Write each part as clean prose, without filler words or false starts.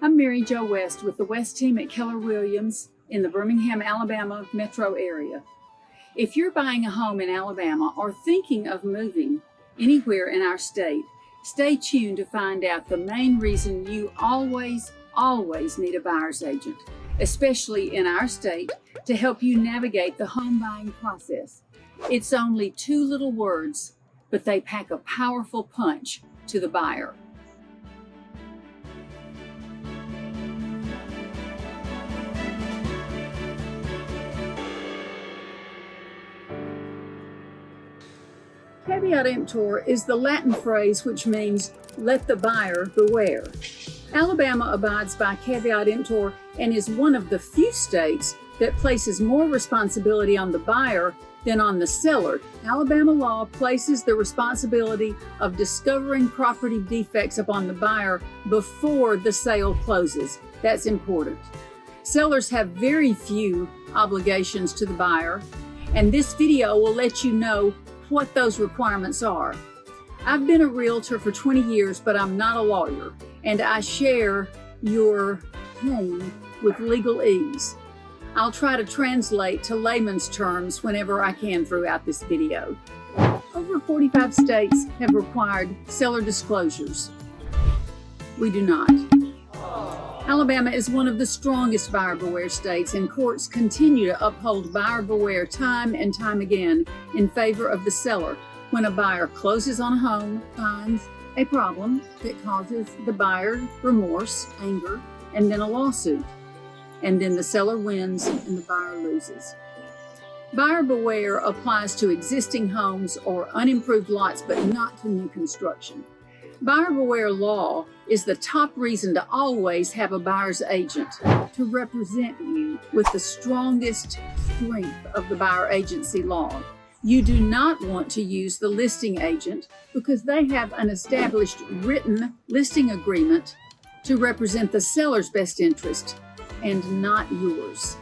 I'm Mary Jo West with the West team at Keller Williams in the Birmingham, Alabama metro area. If you're buying a home in Alabama or thinking of moving anywhere in our state, stay tuned to find out the main reason you always need a buyer's agent, especially in our state, to help you navigate the home buying process. It's only 2 little words, but they pack a powerful punch to the buyer. Caveat emptor is the Latin phrase which means let the buyer beware. Alabama abides by caveat emptor and is one of the few states that places more responsibility on the buyer than on the seller. Alabama law places the responsibility of discovering property defects upon the buyer before the sale closes. That's important. Sellers have very few obligations to the buyer, and this video will let you know what those requirements are. I've been a realtor for 20 years, but I'm not a lawyer, and I share your pain with legal ease. I'll try to translate to layman's terms whenever I can throughout this video. Over 45 states have required seller disclosures. We do not. Alabama is one of the strongest buyer beware states, and courts continue to uphold buyer beware time and time again in favor of the seller when a buyer closes on a home, finds a problem that causes the buyer remorse, anger, and then a lawsuit. And then the seller wins and the buyer loses. Buyer beware applies to existing homes or unimproved lots, but not to new construction. Buyer beware law is the top reason to always have a buyer's agent to represent you with the strongest strength of the buyer agency law. You do not want to use the listing agent because they have an established written listing agreement to represent the seller's best interest and not yours.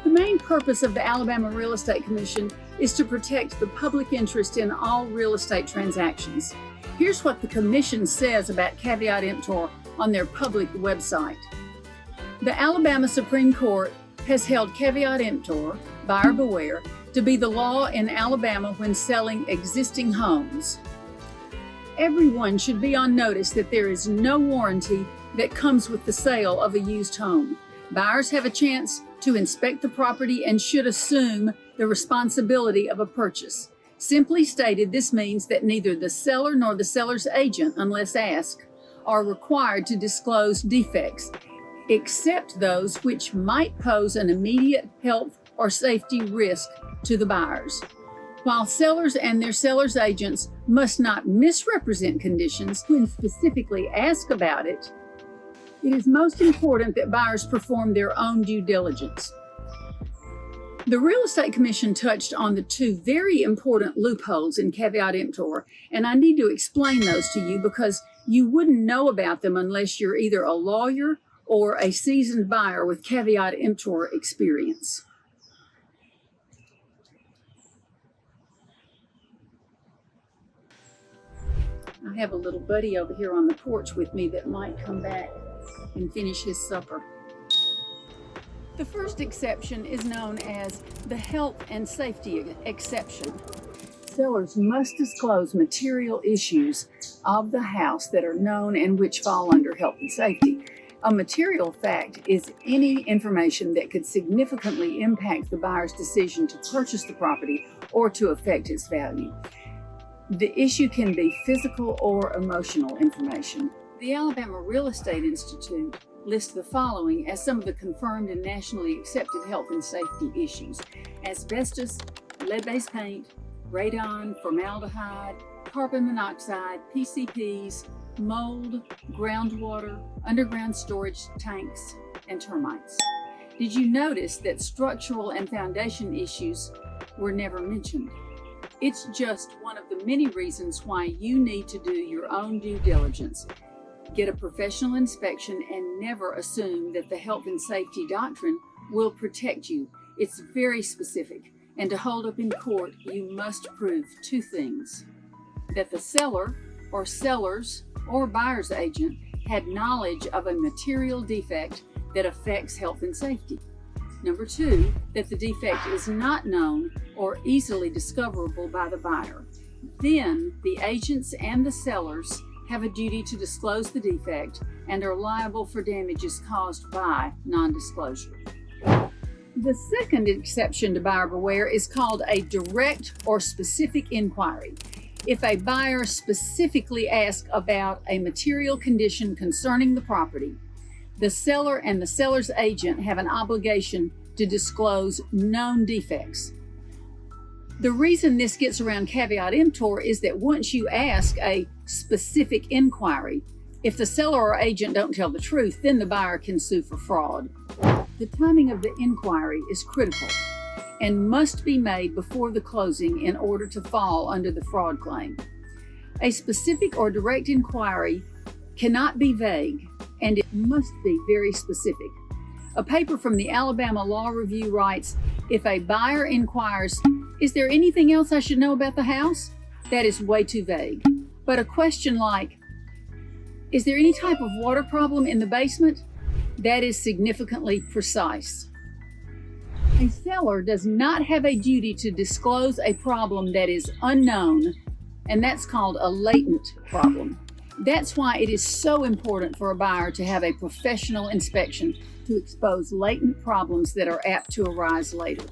The main purpose of the Alabama Real Estate Commission is to protect the public interest in all real estate transactions. Here's what the Commission says about caveat emptor on their public website. The Alabama Supreme Court has held caveat emptor, buyer beware, to be the law in Alabama when selling existing homes. Everyone should be on notice that there is no warranty that comes with the sale of a used home. Buyers have a chance to inspect the property and should assume the responsibility of a purchase. Simply stated, this means that neither the seller nor the seller's agent, unless asked, are required to disclose defects, except those which might pose an immediate health or safety risk to the buyers. While sellers and their seller's agents must not misrepresent conditions when specifically asked about it, it is most important that buyers perform their own due diligence. The Real Estate Commission touched on the 2 very important loopholes in caveat emptor, and I need to explain those to you because you wouldn't know about them unless you're either a lawyer or a seasoned buyer with caveat emptor experience. I have a little buddy over here on the porch with me that might come back and finish his supper. The first exception is known as the health and safety exception. Sellers must disclose material issues of the house that are known and which fall under health and safety. A material fact is any information that could significantly impact the buyer's decision to purchase the property or to affect its value. The issue can be physical or emotional information. The Alabama Real Estate Institute lists the following as some of the confirmed and nationally accepted health and safety issues: asbestos, lead-based paint, radon, formaldehyde, carbon monoxide, PCPs, mold, groundwater, underground storage tanks, and termites. Did you notice that structural and foundation issues were never mentioned? It's just one of the many reasons why you need to do your own due diligence. Get a professional inspection and never assume that the health and safety doctrine will protect you. It's very specific, and to hold up in court, you must prove 2 things: that the seller or sellers or buyer's agent had knowledge of a material defect that affects health and safety. Number 2, that the defect is not known or easily discoverable by the buyer. Then the agents and the sellers have a duty to disclose the defect and are liable for damages caused by non-disclosure. The second exception to buyer beware is called a direct or specific inquiry. If a buyer specifically asks about a material condition concerning the property, the seller and the seller's agent have an obligation to disclose known defects. The reason this gets around caveat emptor is that once you ask a specific inquiry, if the seller or agent don't tell the truth, then the buyer can sue for fraud. The timing of the inquiry is critical and must be made before the closing in order to fall under the fraud claim. A specific or direct inquiry cannot be vague, and it must be very specific. A paper from the Alabama Law Review writes, if a buyer inquires, "Is there anything else I should know about the house?" that is way too vague. But a question like, "Is there any type of water problem in the basement?" that is significantly precise. A seller does not have a duty to disclose a problem that is unknown, and that's called a latent problem. That's why it is so important for a buyer to have a professional inspection to expose latent problems that are apt to arise later.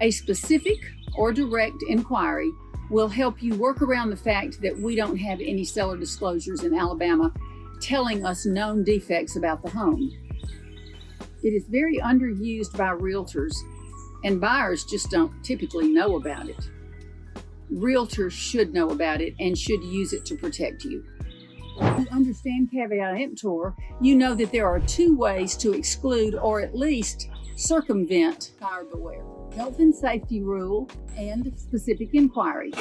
A specific or direct inquiry will help you work around the fact that we don't have any seller disclosures in Alabama telling us known defects about the home. It is very underused by realtors, and buyers just don't typically know about it. Realtors should know about it and should use it to protect you. To understand caveat emptor, you know that there are 2 ways to exclude or at least circumvent buyer beware: health and safety rule and specific inquiry.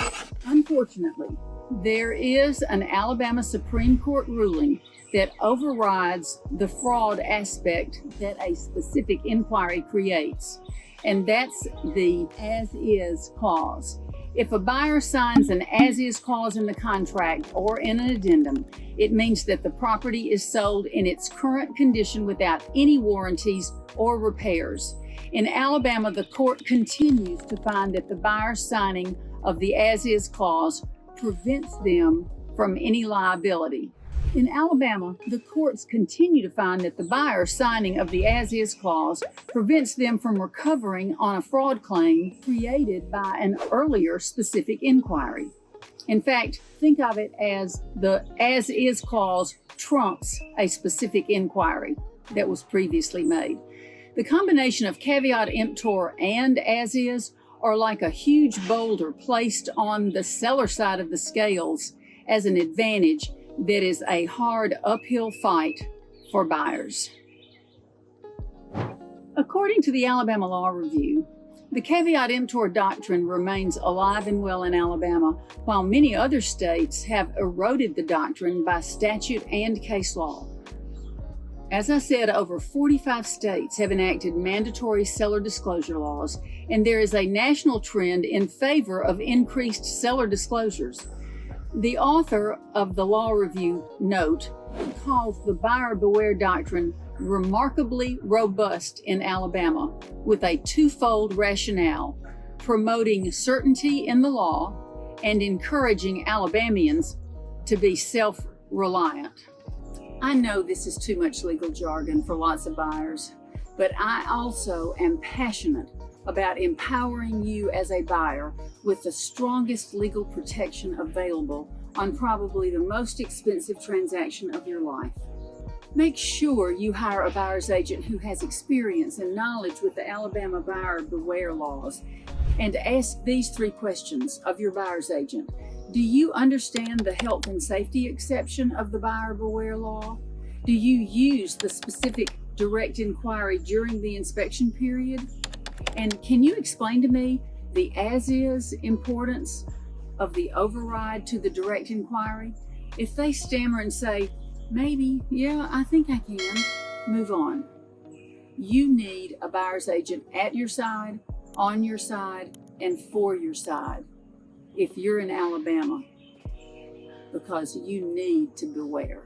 Unfortunately, there is an Alabama Supreme Court ruling that overrides the fraud aspect that a specific inquiry creates, and that's the as-is clause. If a buyer signs an as-is clause in the contract or in an addendum, it means that the property is sold in its current condition without any warranties or repairs. In Alabama, the court continues to find that the buyer's signing of the as-is clause prevents them from any liability. In Alabama, the courts continue to find that the buyer's signing of the as-is clause prevents them from recovering on a fraud claim created by an earlier specific inquiry. In fact, think of it as the as-is clause trumps a specific inquiry that was previously made. The combination of caveat emptor and as-is are like a huge boulder placed on the seller side of the scales as an advantage that is a hard uphill fight for buyers. According to the Alabama Law Review, the caveat emptor doctrine remains alive and well in Alabama, while many other states have eroded the doctrine by statute and case law. As I said, over 45 states have enacted mandatory seller disclosure laws, and there is a national trend in favor of increased seller disclosures. The author of the Law Review note calls the buyer beware doctrine remarkably robust in Alabama, with a 2-fold rationale: promoting certainty in the law and encouraging Alabamians to be self-reliant. I know this is too much legal jargon for lots of buyers, but I also am passionate about empowering you as a buyer with the strongest legal protection available on probably the most expensive transaction of your life. Make sure you hire a buyer's agent who has experience and knowledge with the Alabama buyer beware laws, and ask these 3 questions of your buyer's agent. Do you understand the health and safety exception of the buyer beware law? Do you use the specific direct inquiry during the inspection period? And can you explain to me the as-is importance of the override to the direct inquiry? If they stammer and say, "Maybe, yeah, I think I can," move on. You need a buyer's agent at your side, on your side, and for your side if you're in Alabama, because you need to beware.